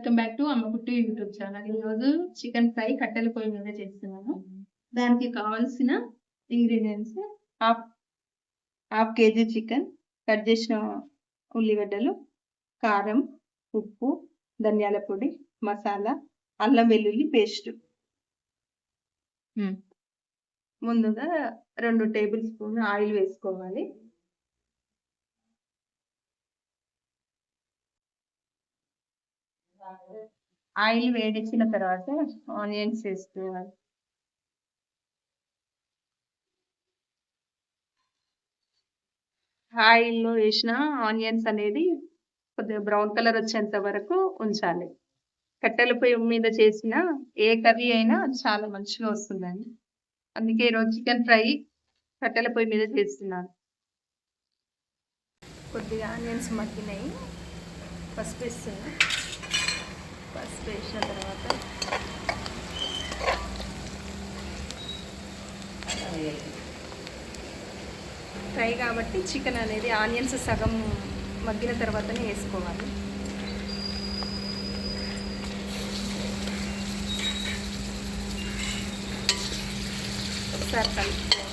Welcome back to అమ్మ కుట్టు YouTube channel. ఈరోజు చికెన్ ఫ్రై కట్టెల పొయ్యి మీద చేస్తున్నాను. దానికి కావాల్సిన ingredients half KG chicken, cut చేసిన ఉల్లిగడ్డలు, కారం, ఉప్పు, ధనియాల పొడి, మసాలా, అల్లం వెల్లుల్లి పేస్ట్. ముందుగా 2 టేబుల్ స్పూన్ ఆయిల్ వేసుకోవాలి. ఆయిల్ వేడెక్కిన తర్వాత ఆనియన్స్ వేసుకోవాలి. ఆయిల్లో వేసిన ఆనియన్స్ అనేది కొద్దిగా బ్రౌన్ కలర్ వచ్చేంత వరకు ఉంచాలి. కట్టెల పొయ్యి మీద చేసిన ఏ కర్రీ అయినా చాలా మంచిగా వస్తుందండి. అందుకే ఈరోజు చికెన్ ఫ్రై కట్టెల పొయ్యి మీద చేస్తున్నాను. కొద్దిగా ఆనియన్స్ మగ్గినాయి, పసుపు వేస్తున్నాను. పసుపు వేసిన తర్వాత ఫ్రై కాబట్టి చికెన్ అనేది ఆనియన్స్ సగం మగ్గిన తర్వాతనే వేసుకోవాలి. ఒకసారి కలుపుకోవాలి.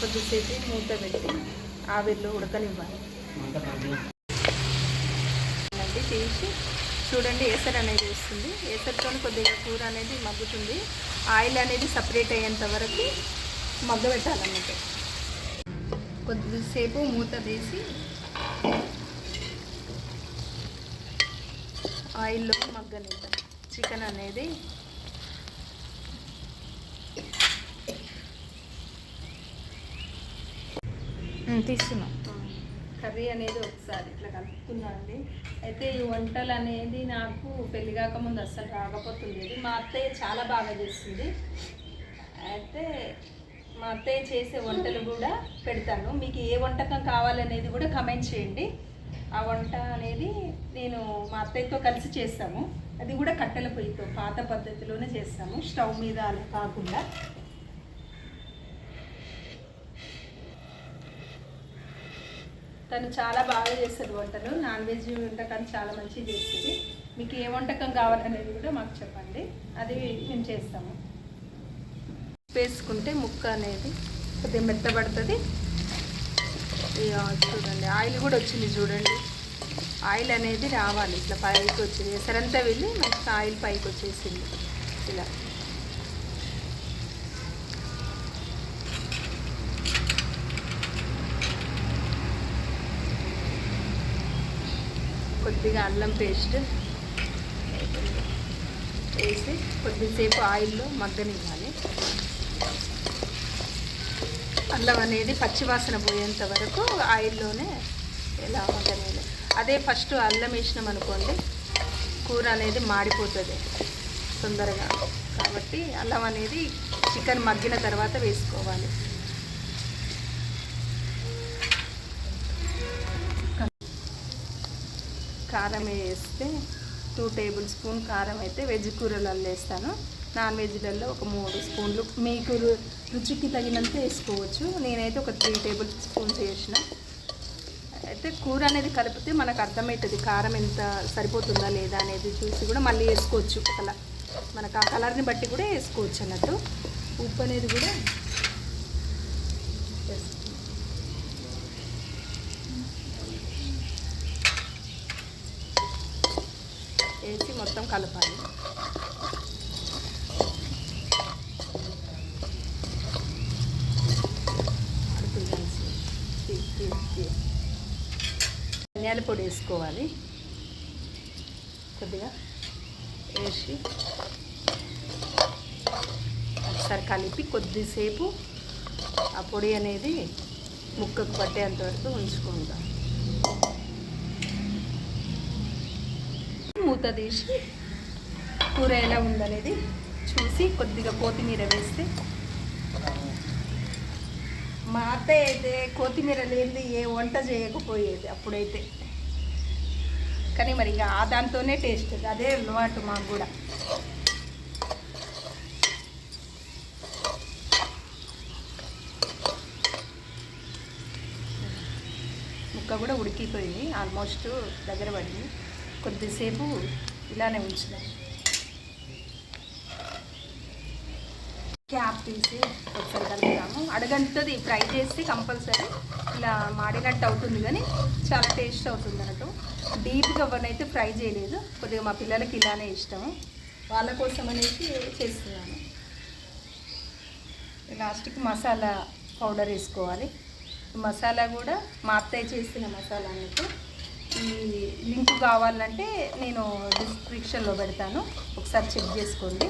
కొద్దిసేపు మూత పెట్టి ఆవిరిలో ఉడకనివ్వాలి. తీసి చూడండి, ఏసర్ అనేది వస్తుంది. ఏసర్తో కొద్దిగా కూర అనేది మగ్గుతుంది. ఆయిల్ అనేది సపరేట్ అయ్యేంత వరకు మగ్గబెట్టాలన్నమాట. కొద్దిసేపు మూత తీసి ఆయిల్లో మగ్గనిద్దాం. చికెన్ అనేది తీస్తున్నాం. కర్రీ అనేది ఒకసారి ఇట్లా కలుపుకున్నానండి. అయితే ఈ వంటలు అనేది నాకు పెళ్లి కాకముందు అస్సలు రాకపోతుండేది. మా అత్తయ్య చాలా బాగా చేస్తుంది. అయితే మా అత్తయ్య చేసే వంటలు కూడా పెడతాను. మీకు ఏ వంటకం కావాలనేది కూడా కమెంట్ చేయండి. ఆ వంట అనేది నేను మా అత్తయ్యతో కలిసి చేస్తాము. అది కూడా కట్టెల పొయ్యితో పాత పద్ధతిలోనే చేస్తాము, స్టవ్ మీద అలా కాకుండా. తను చాలా బాగా చేస్తుంది వంటలు. నాన్ వెజ్ వంటకాలు చాలా మంచిగా చేస్తుంది. మీకు ఏ వంటకం కావాలనేది కూడా మాకు చెప్పండి, అది మేము చేస్తాము. వేసుకుంటే ముక్క అనేది కొద్దిగా మెత్తబడుతుంది. చూడండి, ఆయిల్ కూడా వచ్చింది. చూడండి, ఆయిల్ అనేది రావాలి, ఇట్లా పైకి వచ్చింది. ఎసరంతా వెళ్ళి మంచిగా ఆయిల్ పైకి వచ్చేసింది. ఇలా కొద్దిగా అల్లం పేస్ట్ వేసి కొద్దిసేపు ఆయిల్లో మగ్గనివ్వాలి. అల్లం అనేది పచ్చివాసన పోయేంత వరకు ఆయిల్లోనే ఇలా మగ్గనివ్వాలి. అదే ఫస్ట్ అల్లం వేసినాం అనుకోండి, కూర అనేది మాడిపోతుంది తొందరగా. కాబట్టి అల్లం అనేది చికెన్ మగ్గిన తర్వాత వేసుకోవాలి. కారం వేస్తే 2 టేబుల్ స్పూన్ కారం అయితే వెజ్ కూరలలో వేస్తాను. నాన్ వెజ్లలో ఒక 3 స్పూన్లు మీకు రుచికి తగినంత వేసుకోవచ్చు. నేనైతే ఒక 3 టేబుల్ స్పూన్స్ వేసిన. అయితే కూర అనేది కలిపితే మనకు అర్థమవుతుంది కారం ఎంత సరిపోతుందా లేదా అనేది చూసి కూడా మళ్ళీ వేసుకోవచ్చు. అలా మనకు ఆ కలర్ని బట్టి కూడా వేసుకోవచ్చు అన్నట్టు. ఉప్పు అనేది కూడా వేసి మొత్తం కలపాలి. ధనియాల పొడి వేసుకోవాలి. కొద్దిగా వేసి ఒకసారి కలిపి కొద్దిసేపు ఆ పొడి అనేది ముక్కకు పట్టేంతవరకు ఉంచుకుంటాం. మూత తీసి కూర ఎలా ఉందనేది చూసి కొద్దిగా కొత్తిమీర వేస్తే, మా అత్తయ్య అయితే కొత్తిమీర లేనిది ఏ వంట చేయకపోయేది అప్పుడైతే. కానీ మరి ఇక దాంతోనే టేస్ట్, అదే అలవాటు మాకు కూడా. ముక్క కూడా ఉడికిపోయింది, ఆల్మోస్ట్ దగ్గర పడింది. కొద్దిసేపు ఇలానే ఉంచుదాం. క్యాప్ తీసి ఒకసారి కలుపుతాము. అడగంటుతుంది ఫ్రై చేసి కంపల్సరీ ఇలా మాడినట్టు అవుతుంది, కానీ చాలా టేస్ట్ అవుతుంది అన్నట్టు. డీప్గా ఎవరినైతే ఫ్రై చేయలేదు, కొద్దిగా మా పిల్లలకి ఇలానే ఇష్టము, వాళ్ళ కోసం అనేసి చేస్తున్నాను. లాస్ట్కి మసాలా పౌడర్ వేసుకోవాలి. మసాలా కూడా మా అత్తయ్య చేసిన మసాలా అన్నట్టు. ఈ లింక్ కావాలంటే నేను డిస్క్రిప్షన్లో పెడతాను, ఒకసారి చెక్ చేసుకోండి.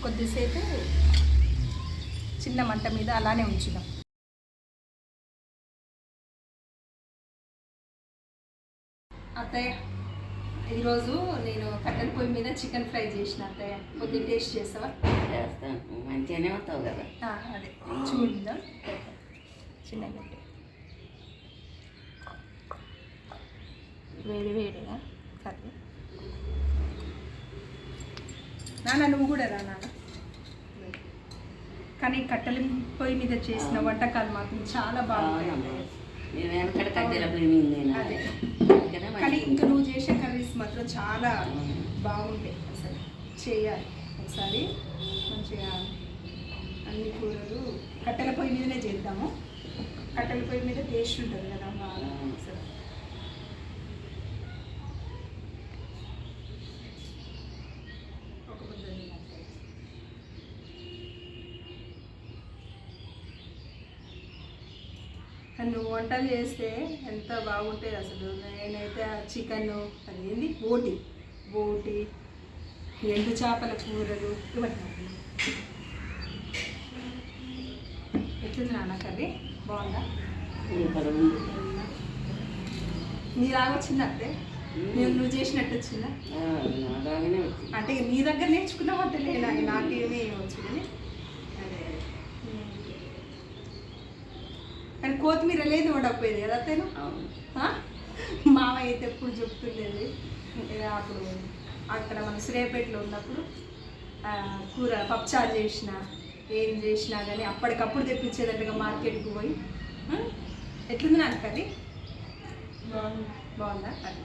కొద్దిసేపు చిన్న మంట మీద అలానే ఉంచుదాం. అత్తయ్య, ఈరోజు నేను కట్టెల పొయ్యి మీద చికెన్ ఫ్రై చేసిన. అత్తయ్య కొద్దిగా టేస్ట్ చేస్తావా? చేస్తాను, మంచిగానే అవుతావు కదా. అదే చూద్దాం. చిన్నగా వేడి వేడిగా కర్రీ. నాన్న నువ్వు కూడా రా నాన్న. కానీ కట్టెల పొయ్యి మీద చేసిన వంటకాలు మాత్రం చాలా బాగుంటాయి. అదే, కానీ ఇంకా నువ్వు చేసే కర్రీస్ మాత్రం చాలా బాగుంటాయి. అసలు చేయాలి ఒకసారి మంచిగా. అన్ని కూరలు కట్టెల పొయ్యి మీదనే చేద్దాము. కట్టెల పొయ్యి మీద టేస్ట్ ఉంటుంది కదా బాగా. అసలు నువ్వు వంటలు చేస్తే ఎంత బాగుంటుంది అసలు. నేనైతే చికెన్, అదేంది బోటి, ఎండు చేపల కూరలు ఇవన్నీ. ఎట్లుంది నాన్న కర్రీ? బాగుందా? నీలాగా వచ్చిందా అత్తే? నువ్వు చేసినట్టు వచ్చిందా? అంటే నీ దగ్గర నేర్చుకున్నావు అంటే లేదా? నాకేమీ వచ్చింది. కానీ కొత్తిమీర లేదు ఉండకపోయేది కదా అత్తేను. మామయ్య అయితే ఎప్పుడు చెప్తుండేది. అప్పుడు అక్కడ మన శ్రేపేటలో ఉన్నప్పుడు కూర పప్పుచారు చేసిన, ఏం చేసినా కానీ అప్పటికప్పుడు తెప్పించేదంటగా మార్కెట్కి పోయి. ఎట్లుంది నాకు అది? బాగుందా? అది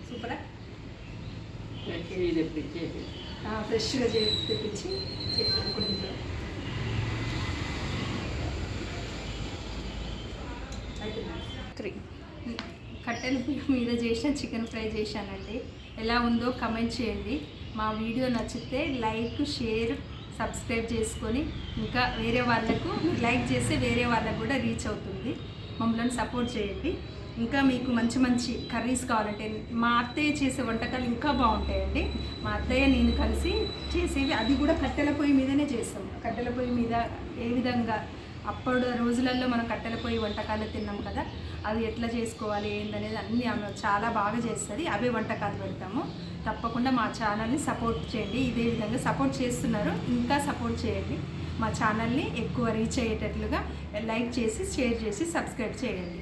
సూపరా? ఫ్రెష్గా తెప్పించి కొంచెం కట్టెల మీద చేసిన చికెన్ ఫ్రై చేశానండి. ఎలా ఉందో కమెంట్ చేయండి. మా వీడియో నచ్చితే లైక్, షేర్, సబ్స్క్రైబ్ చేసుకొని ఇంకా వేరే వాళ్ళకు లైక్ చేస్తే వేరే వాళ్ళకు కూడా రీచ్ అవుతుంది. మమ్మల్ని సపోర్ట్ చేయండి. ఇంకా మీకు మంచి మంచి కర్రీస్ కావాలంటే మా అత్తయ్య చేసే వంటకాలు ఇంకా బాగుంటాయండి. మా అత్తయ్య నేను కలిసి చేసేవి, అది కూడా కట్టెల పొయ్యి మీదనే చేస్తాం. కట్టెల పొయ్యి మీద ఏ విధంగా అప్పుడు రోజులలో మనం కట్టెల పొయ్యి వంటకాలు తిన్నాం కదా, అది ఎట్లా చేసుకోవాలి ఏందనేది అన్నీ ఆమె చాలా బాగా చేస్తుంది. అవే వంటకాలు పెడతాము. తప్పకుండా మా ఛానల్ని సపోర్ట్ చేయండి. ఇదే విధంగా సపోర్ట్ చేస్తున్నారు, ఇంకా సపోర్ట్ చేయండి. మా ఛానల్ని ఎక్కువ రీచ్ అయ్యేటట్లుగా లైక్ చేసి, షేర్ చేసి, సబ్స్క్రైబ్ చేయండి.